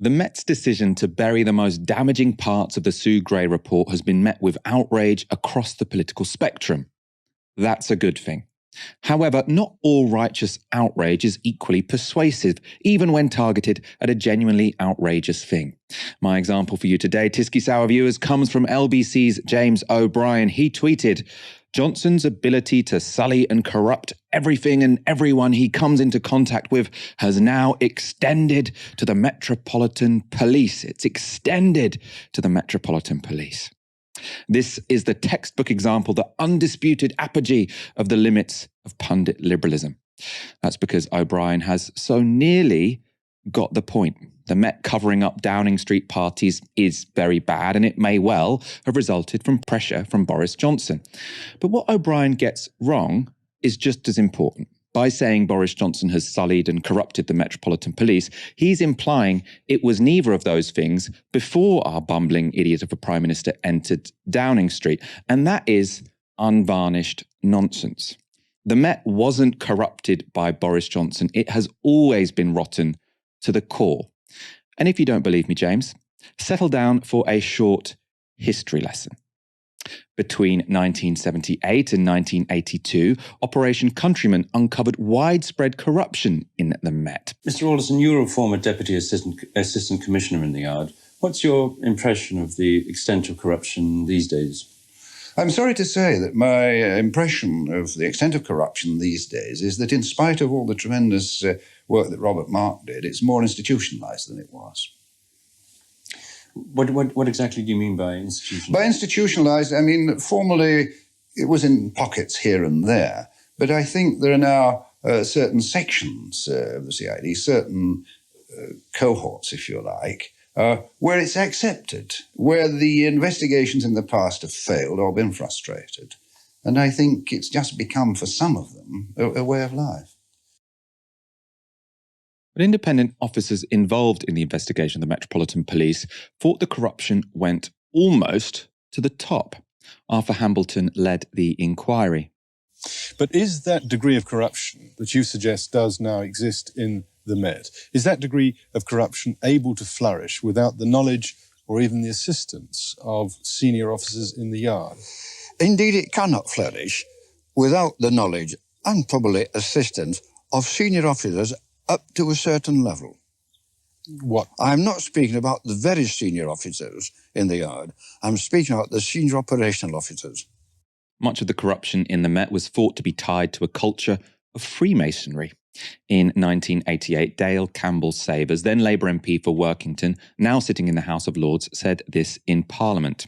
The Met's decision to bury the most damaging parts of the Sue Gray report has been met with outrage across the political spectrum. That's a good thing. However, not all righteous outrage is equally persuasive, even when targeted at a genuinely outrageous thing. My example for you today, Tisky Sour viewers, comes from LBC's James O'Brien. He tweeted, "Johnson's ability to sully and corrupt everything and everyone he comes into contact with has now extended to the Metropolitan Police." It's extended to the Metropolitan Police. This is the textbook example, the undisputed apogee of the limits of pundit liberalism. That's because O'Brien has so nearly got the point. The Met covering up Downing Street parties is very bad, and it may well have resulted from pressure from Boris Johnson. But what O'Brien gets wrong is just as important. By saying Boris Johnson has sullied and corrupted the Metropolitan Police, he's implying it was neither of those things before our bumbling idiot of a Prime Minister entered Downing Street. And that is unvarnished nonsense. The Met wasn't corrupted by Boris Johnson. It has always been rotten to the core. And if you don't believe me, James, settle down for a short history lesson. Between 1978 and 1982, Operation Countryman uncovered widespread corruption in the Met. Mr. Alderson, you were a former Deputy Assistant Commissioner in the Yard. What's your impression of the extent of corruption these days? I'm sorry to say that my impression of the extent of corruption these days is that in spite of all the tremendous work that Robert Mark did, it's more institutionalised than it was. What exactly do you mean by institutionalised? By institutionalised, I mean, formerly it was in pockets here and there, but I think there are now certain sections of the CID, certain cohorts, if you like, where it's accepted, where the investigations in the past have failed or been frustrated. And I think it's just become, for some of them, a way of life. But independent officers involved in the investigation of the Metropolitan Police thought the corruption went almost to the top. Arthur Hambleton led the inquiry. But is that degree of corruption that you suggest does now exist in the Met, is that degree of corruption able to flourish without the knowledge or even the assistance of senior officers in the Yard? Indeed, it cannot flourish without the knowledge and probably assistance of senior officers up to a certain level. What? I'm not speaking about the very senior officers in the Yard. I'm speaking about the senior operational officers. Much of the corruption in the Met was thought to be tied to a culture of Freemasonry. In 1988, Dale Campbell-Savers, then Labour MP for Workington, now sitting in the House of Lords, said this in Parliament.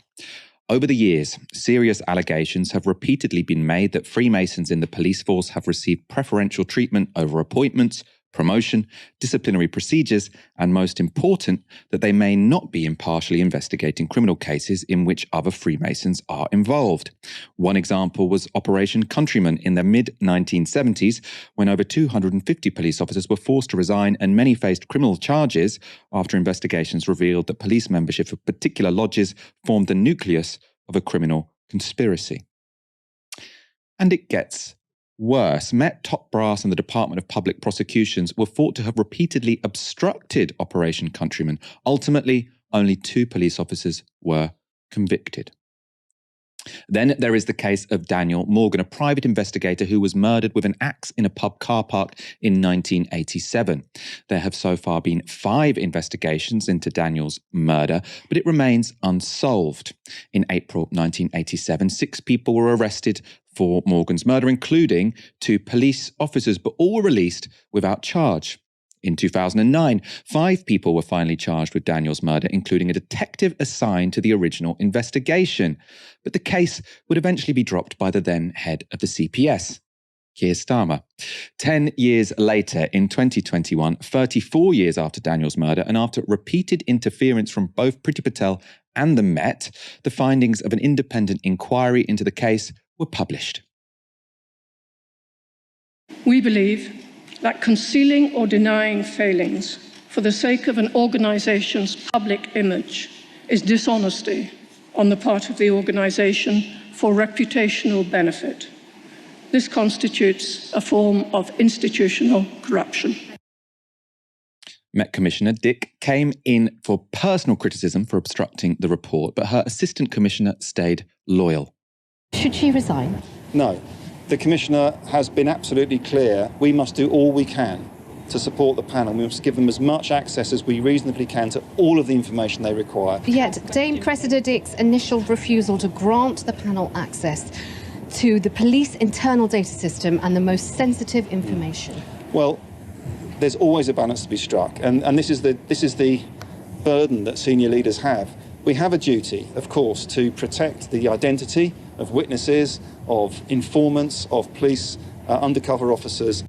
Over the years, serious allegations have repeatedly been made that Freemasons in the police force have received preferential treatment over appointments, promotion, disciplinary procedures, and most important, that they may not be impartially investigating criminal cases in which other Freemasons are involved. One example was Operation Countryman in the mid-1970s, when over 250 police officers were forced to resign and many faced criminal charges after investigations revealed that police membership of particular lodges formed the nucleus of a criminal conspiracy. And it gets worse. Met top brass and the Department of Public Prosecutions were thought to have repeatedly obstructed Operation Countryman. Ultimately, only 2 police officers were convicted. Then there is the case of Daniel Morgan, a private investigator who was murdered with an axe in a pub car park in 1987. There have so far been 5 investigations into Daniel's murder, but it remains unsolved. In April 1987, 6 people were arrested for Morgan's murder, including 2 police officers, but all were released without charge. In 2009, 5 people were finally charged with Daniel's murder, including a detective assigned to the original investigation. But the case would eventually be dropped by the then head of the CPS, Keir Starmer. 10 years later, in 2021, 34 years after Daniel's murder, and after repeated interference from both Priti Patel and the Met, the findings of an independent inquiry into the case were published. We believe that concealing or denying failings for the sake of an organisation's public image is dishonesty on the part of the organisation for reputational benefit. This constitutes a form of institutional corruption. Met Commissioner Dick came in for personal criticism for obstructing the report, but her Assistant Commissioner stayed loyal. Should she resign? No. The Commissioner has been absolutely clear. We must do all we can to support the panel. We must give them as much access as we reasonably can to all of the information they require. Yet Dame Cressida Dick's initial refusal to grant the panel access to the police internal data system and the most sensitive information. Well, there's always a balance to be struck, and this is the burden that senior leaders have. We have a duty, of course, to protect the identity of witnesses, of informants, of police undercover officers.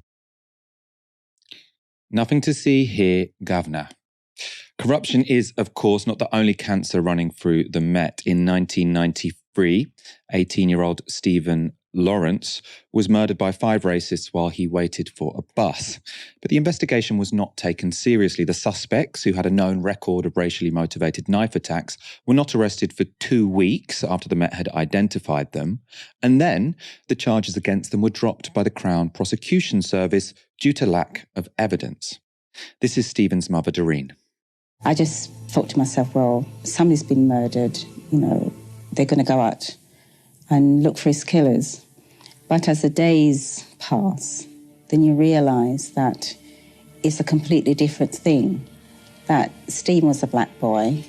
Nothing to see here, Governor. Corruption is, of course, not the only cancer running through the Met. In 1993, 18-year-old Stephen Lawrence was murdered by 5 racists while he waited for a bus. But the investigation was not taken seriously. The suspects, who had a known record of racially motivated knife attacks, were not arrested for 2 weeks after the Met had identified them. And then the charges against them were dropped by the Crown Prosecution Service due to lack of evidence. This is Stephen's mother, Doreen. I just thought to myself, well, somebody's been murdered, they're going to go out and look for his killers. But as the days pass, then you realise that it's a completely different thing, that Stephen was a black boy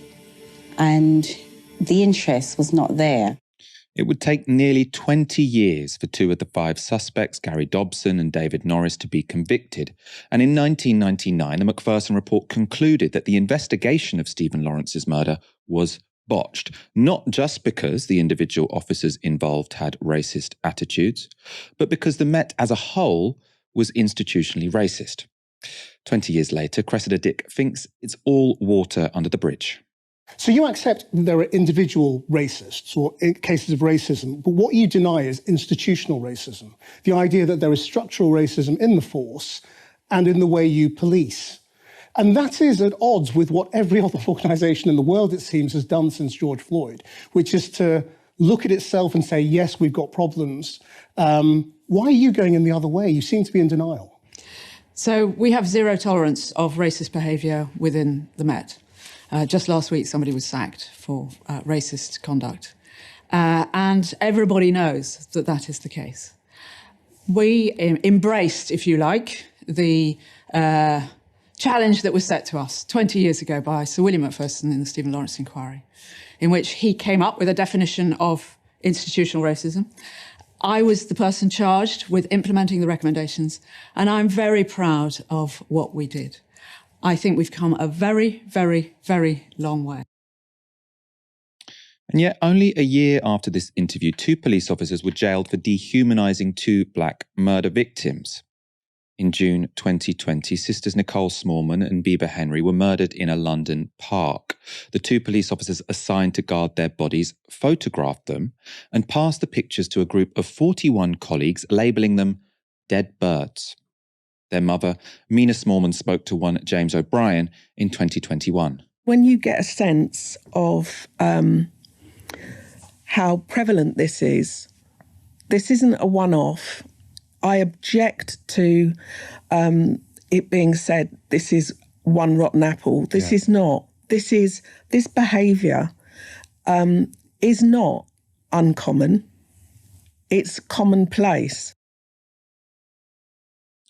and the interest was not there. It would take nearly 20 years for 2 of the 5 suspects, Gary Dobson and David Norris, to be convicted. And in 1999, the Macpherson report concluded that the investigation of Stephen Lawrence's murder was botched, not just because the individual officers involved had racist attitudes, but because the Met as a whole was institutionally racist. 20 years later, Cressida Dick thinks it's all water under the bridge. So you accept that there are individual racists or cases of racism, but what you deny is institutional racism, the idea that there is structural racism in the force and in the way you police. And that is at odds with what every other organisation in the world, it seems, has done since George Floyd, which is to look at itself and say, yes, we've got problems. Why are you going in the other way? You seem to be in denial. So we have zero tolerance of racist behaviour within the Met. Just last week, somebody was sacked for racist conduct. And everybody knows that that is the case. We embraced, if you like, the challenge that was set to us 20 years ago by Sir William Macpherson in the Stephen Lawrence inquiry, in which he came up with a definition of institutional racism. I was the person charged with implementing the recommendations, and I'm very proud of what we did. I think we've come a very, very, very long way. And yet, only a year after this interview, 2 police officers were jailed for dehumanising 2 black murder victims. In June 2020, sisters Nicole Smallman and Bieber Henry were murdered in a London park. The 2 police officers assigned to guard their bodies photographed them and passed the pictures to a group of 41 colleagues, labelling them dead birds. Their mother, Mina Smallman, spoke to one James O'Brien in 2021. When you get a sense of how prevalent this isn't a one-off. I object to it being said this is one rotten apple. This is not. This behaviour is not uncommon. It's commonplace.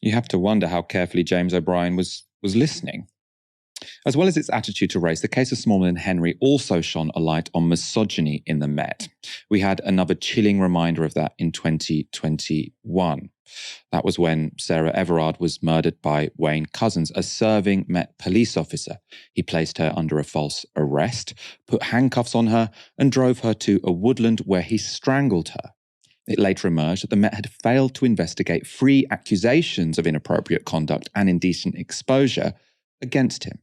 You have to wonder how carefully James O'Brien was listening. As well as its attitude to race, the case of Smallman and Henry also shone a light on misogyny in the Met. We had another chilling reminder of that in 2021. That was when Sarah Everard was murdered by Wayne Couzens, a serving Met police officer. He placed her under a false arrest, put handcuffs on her, and drove her to a woodland where he strangled her. It later emerged that the Met had failed to investigate 3 accusations of inappropriate conduct and indecent exposure against him.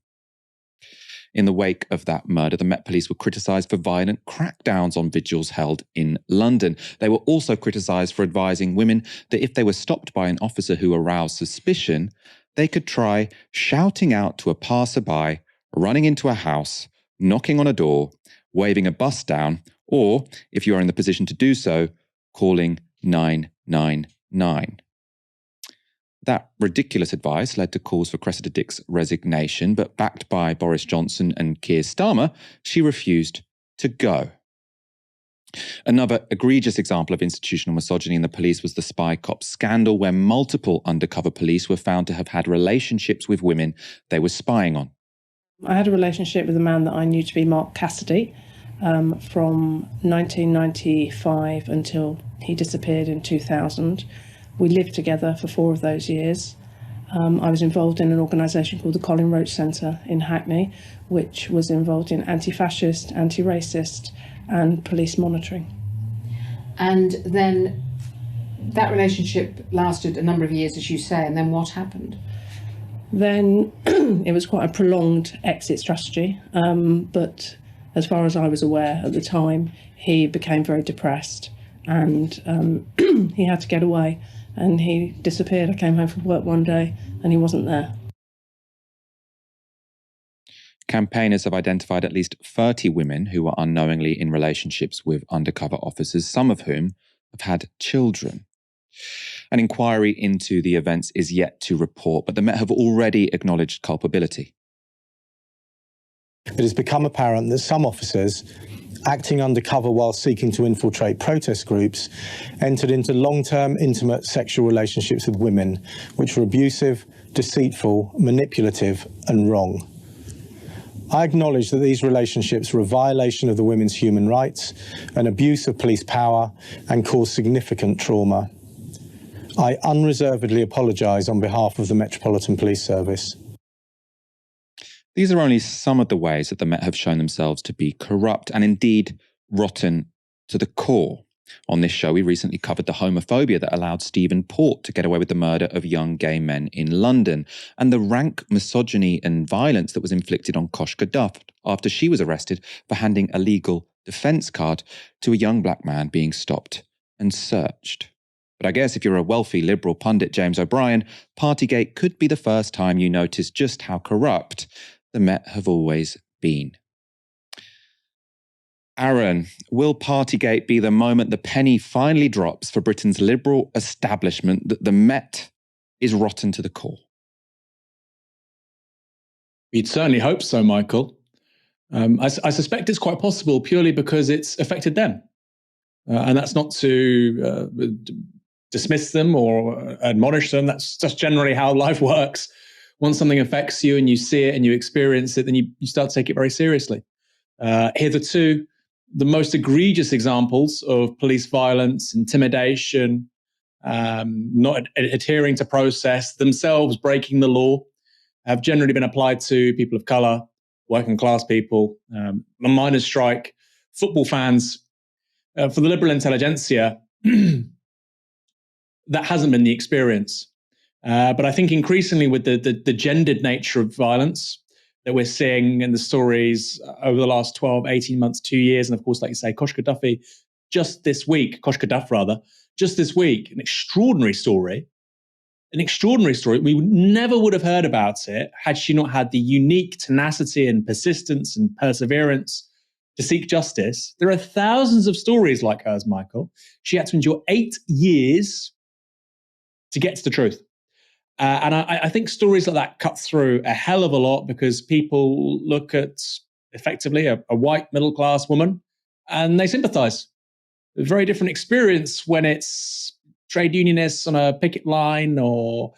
In the wake of that murder, the Met Police were criticised for violent crackdowns on vigils held in London. They were also criticised for advising women that if they were stopped by an officer who aroused suspicion, they could try shouting out to a passerby, running into a house, knocking on a door, waving a bus down, or, if you are in the position to do so, calling 999. That ridiculous advice led to calls for Cressida Dick's resignation, but backed by Boris Johnson and Keir Starmer, she refused to go. Another egregious example of institutional misogyny in the police was the spy cop scandal, where multiple undercover police were found to have had relationships with women they were spying on. I had a relationship with a man that I knew to be Mark Cassidy from 1995 until he disappeared in 2000. We lived together for 4 of those years. I was involved in an organisation called the Colin Roach Centre in Hackney, which was involved in anti-fascist, anti-racist and police monitoring. And then that relationship lasted a number of years, as you say, and then what happened? Then it was quite a prolonged exit strategy, but as far as I was aware at the time, he became very depressed and he had to get away and he disappeared. I came home from work one day and he wasn't there. Campaigners have identified at least 30 women who were unknowingly in relationships with undercover officers, some of whom have had children. An inquiry into the events is yet to report, but the Met have already acknowledged culpability. It has become apparent that some officers, acting undercover while seeking to infiltrate protest groups, entered into long-term intimate sexual relationships with women, which were abusive, deceitful, manipulative and wrong. I acknowledge that these relationships were a violation of the women's human rights, an abuse of police power and caused significant trauma. I unreservedly apologise on behalf of the Metropolitan Police Service. These are only some of the ways that the Met have shown themselves to be corrupt and indeed rotten to the core. On this show, we recently covered the homophobia that allowed Stephen Port to get away with the murder of young gay men in London, and the rank misogyny and violence that was inflicted on Koshka Duff after she was arrested for handing a legal defence card to a young black man being stopped and searched. But I guess if you're a wealthy Liberal pundit, James O'Brien, Partygate could be the first time you notice just how corrupt the Met have always been. Aaron, will Partygate be the moment the penny finally drops for Britain's Liberal establishment that the Met is rotten to the core? We'd certainly hope so, Michael. I suspect it's quite possible purely because it's affected them. And that's not to dismiss them or admonish them. That's just generally how life works. Once something affects you and you see it and you experience it, then you start to take it very seriously. Hitherto, the most egregious examples of police violence, intimidation, not adhering to process, themselves breaking the law, have generally been applied to people of colour, working class people, the miners' strike, football fans. For the liberal intelligentsia, that hasn't been the experience. But I think increasingly with the gendered nature of violence that we're seeing in the stories over the last 12, 18 months, 2 years, and of course, like you say, Koshka Duff this week, an extraordinary story. We never would have heard about it had she not had the unique tenacity and persistence and perseverance to seek justice. There are thousands of stories like hers, Michael. She had to endure 8 years to get to the truth. And I think stories like that cut through a hell of a lot because people look at, effectively, a white middle-class woman and they sympathise. A very different experience when it's trade unionists on a picket line or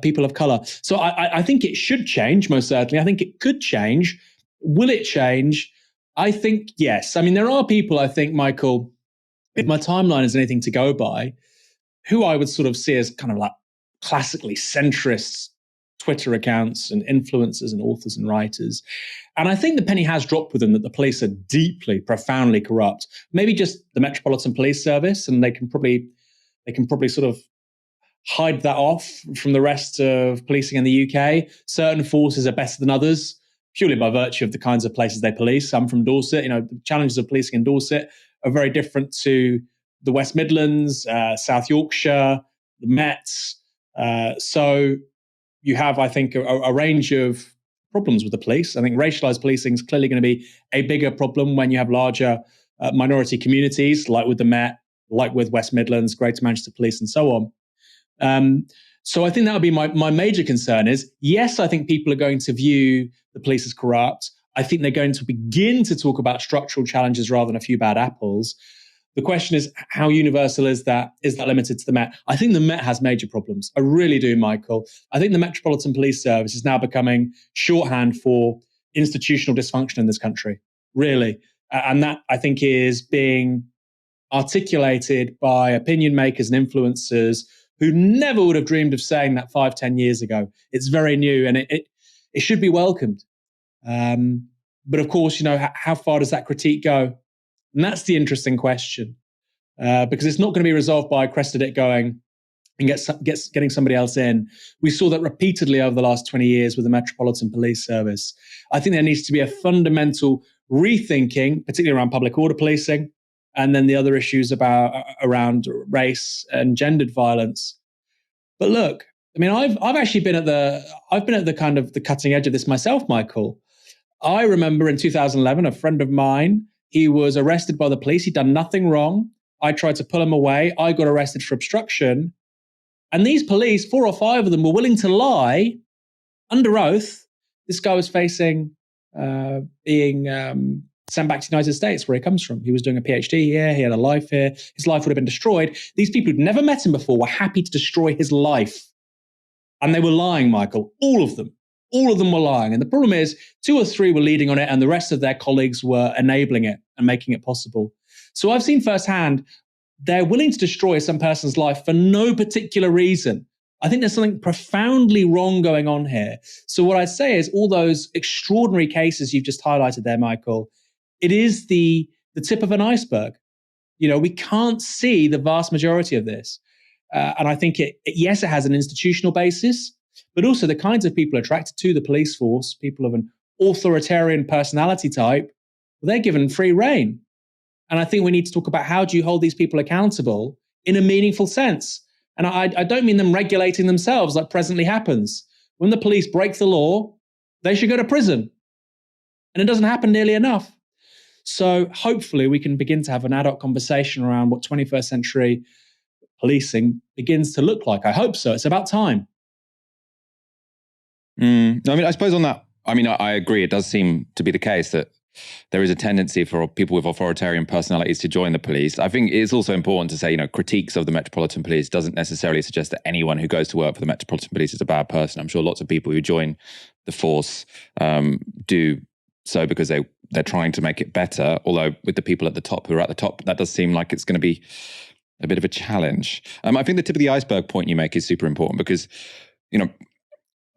people of colour. So I think it should change, most certainly. I think it could change. Will it change? I think yes. I mean, there are people, I think, Michael, if my timeline is anything to go by, who I would sort of see as kind of like classically centrist Twitter accounts and influencers and authors and writers. And I think the penny has dropped with them that the police are deeply, profoundly corrupt. Maybe just the Metropolitan Police Service, and they can probably sort of hide that off from the rest of policing in the UK. Certain forces are better than others, purely by virtue of the kinds of places they police. I'm from Dorset. The challenges of policing in Dorset are very different to the West Midlands, South Yorkshire, the Met. So you have, I think, a range of problems with the police. I think racialized policing is clearly going to be a bigger problem when you have larger minority communities, like with the Met, like with West Midlands, Greater Manchester Police, and so on. So I think that would be my major concern is, yes, I think people are going to view the police as corrupt. I think they're going to begin to talk about structural challenges rather than a few bad apples. The question is, how universal is that? Is that limited to the Met? I think the Met has major problems. I really do, Michael. I think the Metropolitan Police Service is now becoming shorthand for institutional dysfunction in this country, really. And that, I think, is being articulated by opinion makers and influencers who never would have dreamed of saying that 5-10 years ago. It's very new, and it should be welcomed. But of course, how far does that critique go? And that's the interesting question, because it's not going to be resolved by Cressida Dick going and getting somebody else in. We saw that repeatedly over the last 20 years with the Metropolitan Police Service. I think there needs to be a fundamental rethinking, particularly around public order policing, and then the other issues around race and gendered violence. But look, I mean, I've actually been at the kind of the cutting edge of this myself, Michael. I remember in 2011, a friend of mine, he was arrested by the police. He'd done nothing wrong. I tried to pull him away. I got arrested for obstruction. And these police, 4 or 5 of them, were willing to lie under oath. This guy was facing being sent back to the United States, where he comes from. He was doing a PhD here. He had a life here. His life would have been destroyed. These people who'd never met him before were happy to destroy his life. And they were lying, Michael. All of them. All of them were lying. And the problem is 2 or 3 were leading on it, and the rest of their colleagues were enabling it and making it possible. So I've seen firsthand, they're willing to destroy some person's life for no particular reason. I think there's something profoundly wrong going on here. So what I'd say is all those extraordinary cases you've just highlighted there, Michael, it is the tip of an iceberg. We can't see the vast majority of this. And I think yes, it has an institutional basis, but also the kinds of people attracted to the police force, people of an authoritarian personality type, they're given free rein. And I think we need to talk about, how do you hold these people accountable in a meaningful sense? And I don't mean them regulating themselves like presently happens. When the police break the law, they should go to prison. And it doesn't happen nearly enough. So hopefully we can begin to have an adult conversation around what 21st century policing begins to look like. I hope so. It's about time. I suppose on that, I agree. It does seem to be the case that there is a tendency for people with authoritarian personalities to join the police. I think it's also important to say, critiques of the Metropolitan Police doesn't necessarily suggest that anyone who goes to work for the Metropolitan Police is a bad person. I'm sure lots of people who join the force do so because they're trying to make it better. Although with the people at the top who are at the top, that does seem like it's going to be a bit of a challenge. I think the tip of the iceberg point you make is super important because,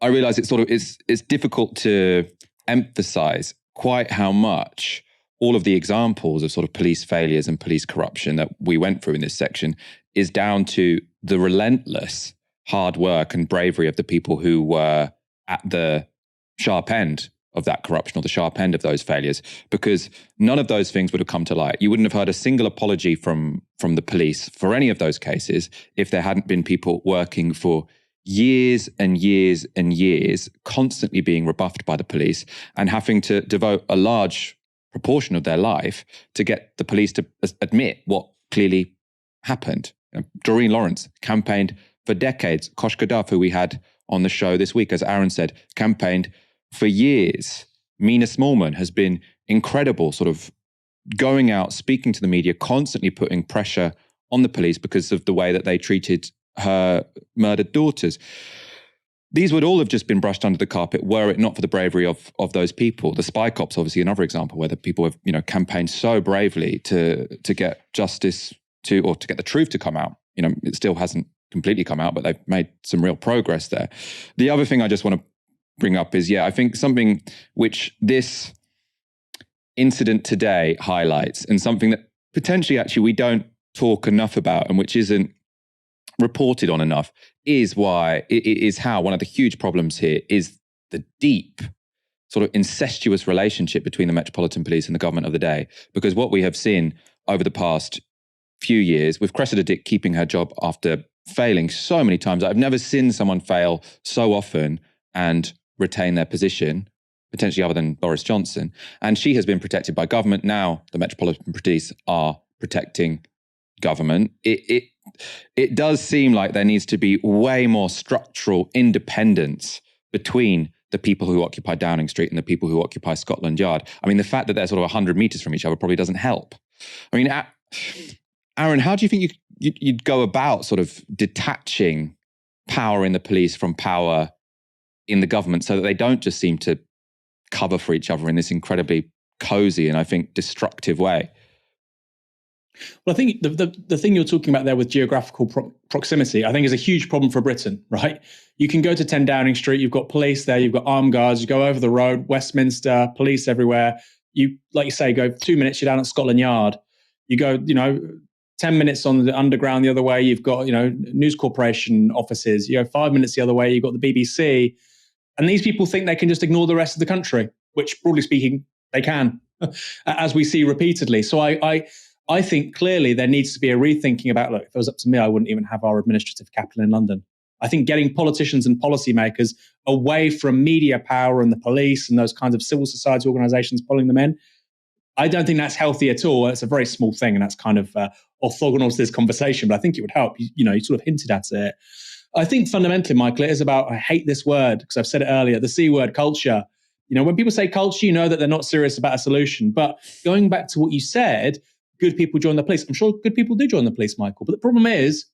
I realize it's difficult to emphasize quite how much all of the examples of sort of police failures and police corruption that we went through in this section is down to the relentless hard work and bravery of the people who were at the sharp end of that corruption or the sharp end of those failures, because none of those things would have come to light. You wouldn't have heard a single apology from the police for any of those cases if there hadn't been people working for years and years and years, constantly being rebuffed by the police and having to devote a large proportion of their life to get the police to admit what clearly happened. Doreen Lawrence campaigned for decades. Koshka Duff, who we had on the show this week, as Aaron said, campaigned for years. Mina Smallman has been incredible, sort of going out, speaking to the media, constantly putting pressure on the police because of the way that they treated her murdered daughters. These would all have just been brushed under the carpet were it not for the bravery of those people. The spy cops, obviously, another example where the people have, campaigned so bravely to get justice or to get the truth to come out. It still hasn't completely come out, but they've made some real progress there. The other thing I just want to bring up is, I think something which this incident today highlights, and something that potentially actually we don't talk enough about and which isn't reported on enough, is how one of the huge problems here is the deep sort of incestuous relationship between the Metropolitan Police and the government of the day. Because what we have seen over the past few years, with Cressida Dick keeping her job after failing so many times, I've never seen someone fail so often and retain their position, potentially other than Boris Johnson. And she has been protected by government. Now the Metropolitan Police are protecting government, it does seem like there needs to be way more structural independence between the people who occupy Downing Street and the people who occupy Scotland Yard. I mean, the fact that they're sort of 100 metres from each other probably doesn't help. I mean, Aaron, how do you think you'd go about sort of detaching power in the police from power in the government so that they don't just seem to cover for each other in this incredibly cosy and I think destructive way? Well, I think the thing you're talking about there with geographical proximity, I think is a huge problem for Britain, right? You can go to 10 Downing Street, you've got police there, you've got armed guards, you go over the road, Westminster, police everywhere. You, like you say, go 2 minutes, you're down at Scotland Yard. You go, 10 minutes on the underground the other way, you've got, News Corporation offices. You go 5 minutes the other way, you've got the BBC. And these people think they can just ignore the rest of the country, which broadly speaking, they can, as we see repeatedly. So I think clearly there needs to be a rethinking about, look, if it was up to me, I wouldn't even have our administrative capital in London. I think getting politicians and policymakers away from media power and the police and those kinds of civil society organizations pulling them in, I don't think that's healthy at all. It's a very small thing, and that's kind of orthogonal to this conversation, but I think it would help. You sort of hinted at it. I think fundamentally, Michael, it is about, I hate this word because I've said it earlier, the C word, culture. When people say culture, you know that they're not serious about a solution. But going back to what you said, good people join the police. I'm sure good people do join the police, Michael. But the problem is,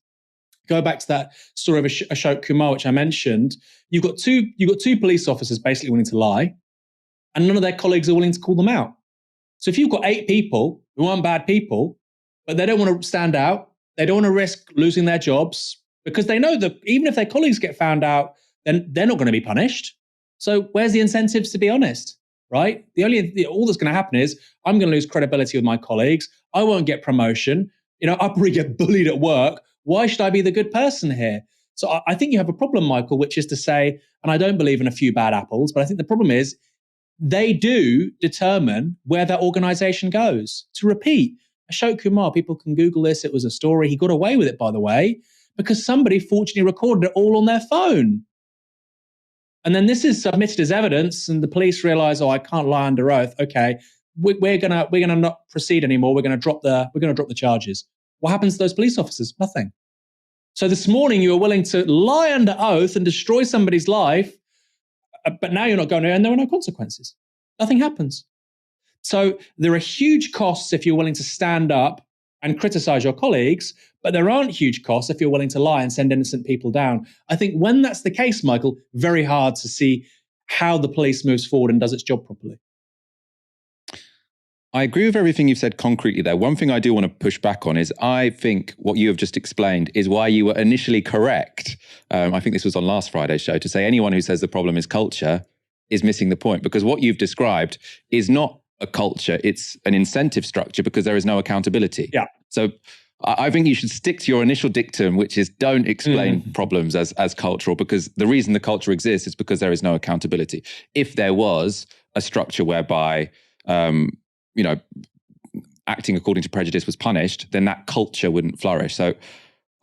go back to that story of Ashok Kumar, which I mentioned. You've got two police officers basically willing to lie, and none of their colleagues are willing to call them out. So if you've got 8 people who aren't bad people, but they don't want to stand out, they don't want to risk losing their jobs because they know that even if their colleagues get found out, then they're not going to be punished. So where's the incentives to be honest, right? All that's going to happen is I'm going to lose credibility with my colleagues. I won't get promotion. I'll probably get bullied at work. Why should I be the good person here? So I think you have a problem, Michael, which is to say, and I don't believe in a few bad apples, but I think the problem is they do determine where that organization goes. To repeat, Ashok Kumar, people can Google this. It was a story. He got away with it, by the way, because somebody fortunately recorded it all on their phone. And then this is submitted as evidence, and the police realize, I can't lie under oath. Okay, we're gonna not proceed anymore. We're gonna drop the charges. What happens to those police officers? Nothing. So this morning you were willing to lie under oath and destroy somebody's life, but now you're not going to, and there are no consequences. Nothing happens. So there are huge costs if you're willing to stand up and criticize your colleagues, but there aren't huge costs if you're willing to lie and send innocent people down. I think when that's the case, Michael, very hard to see how the police moves forward and does its job properly. I agree with everything you've said concretely there. One thing I do want to push back on is I think what you have just explained is why you were initially correct. I think this was on last Friday's show, to say anyone who says the problem is culture is missing the point, because what you've described is not a culture, it's an incentive structure because there is no accountability. Yeah. So I think you should stick to your initial dictum, which is don't explain problems as cultural, because the reason the culture exists is because there is no accountability. If there was a structure whereby acting according to prejudice was punished, then that culture wouldn't flourish. So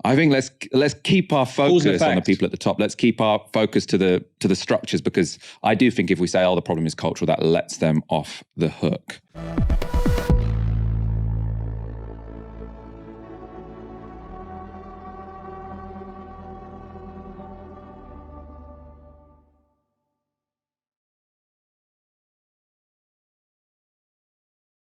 I think let's keep our focus on the people at the top. Let's keep our focus to the structures, because I do think if we say, the problem is cultural, that lets them off the hook.